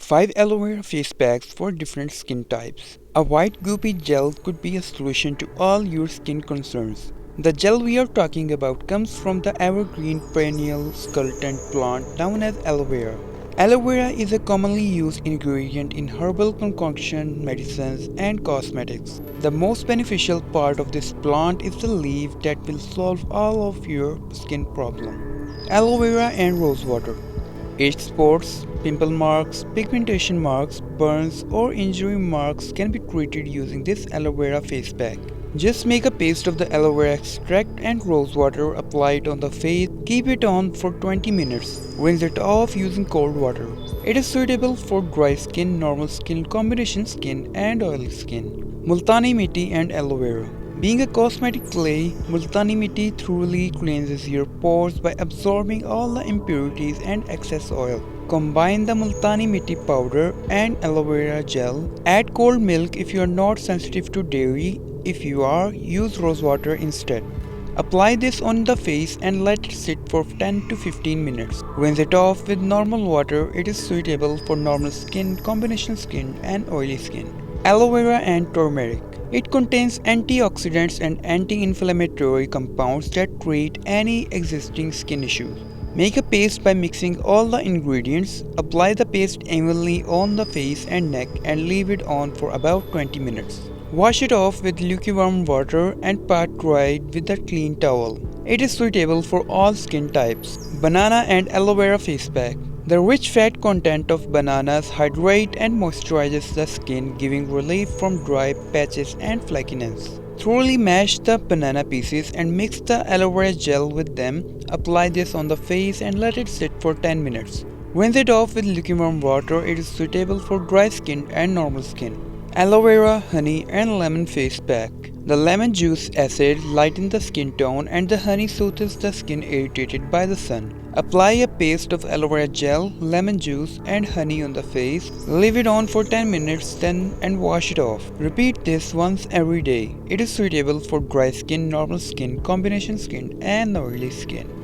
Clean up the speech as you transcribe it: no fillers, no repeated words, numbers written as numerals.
5 aloe vera face packs for different skin types. A white goopy gel could be a solution to all your skin concerns. The gel we are talking about comes from the evergreen perennial succulent plant known as aloe vera. Aloe vera is a commonly used ingredient in herbal concoction, medicines, and cosmetics. The most beneficial part of this plant is the leaf that will solve all of your skin problems. Aloe vera and rose water. Age spots, pimple marks, pigmentation marks, burns, or injury marks can be treated using this aloe vera face pack. Just make a paste of the aloe vera extract and rose water, apply it on the face, keep it on for 20 minutes. Rinse it off using cold water. It is suitable for dry skin, normal skin, combination skin, and oily skin. Multani Mitti and aloe vera. Being a cosmetic clay, Multani Mitti thoroughly cleanses your pores by absorbing all the impurities and excess oil. Combine the Multani Mitti powder and aloe vera gel. Add cold milk if you are not sensitive to dairy. If you are, use rose water instead. Apply this on the face and let it sit for 10 to 15 minutes. Rinse it off with normal water. It is suitable for normal skin, combination skin, and oily skin. Aloe vera and turmeric. It contains antioxidants and anti-inflammatory compounds that treat any existing skin issues. Make a paste by mixing all the ingredients. Apply the paste evenly on the face and neck and leave it on for about 20 minutes. Wash it off with lukewarm water and pat dry it with a clean towel. It is suitable for all skin types. Banana and aloe vera face pack. The rich fat content of bananas hydrates and moisturizes the skin, giving relief from dry patches and flakiness. Thoroughly mash the banana pieces and mix the aloe vera gel with them. Apply this on the face and let it sit for 10 minutes. Rinse it off with lukewarm water. It is suitable for dry skin and normal skin. Aloe vera, honey, and lemon face pack. The lemon juice acid lightens the skin tone and the honey soothes the skin irritated by the sun. Apply a paste of aloe vera gel, lemon juice, and honey on the face. Leave it on for 10 minutes and wash it off. Repeat this once every day. It is suitable for dry skin, normal skin, combination skin, and oily skin.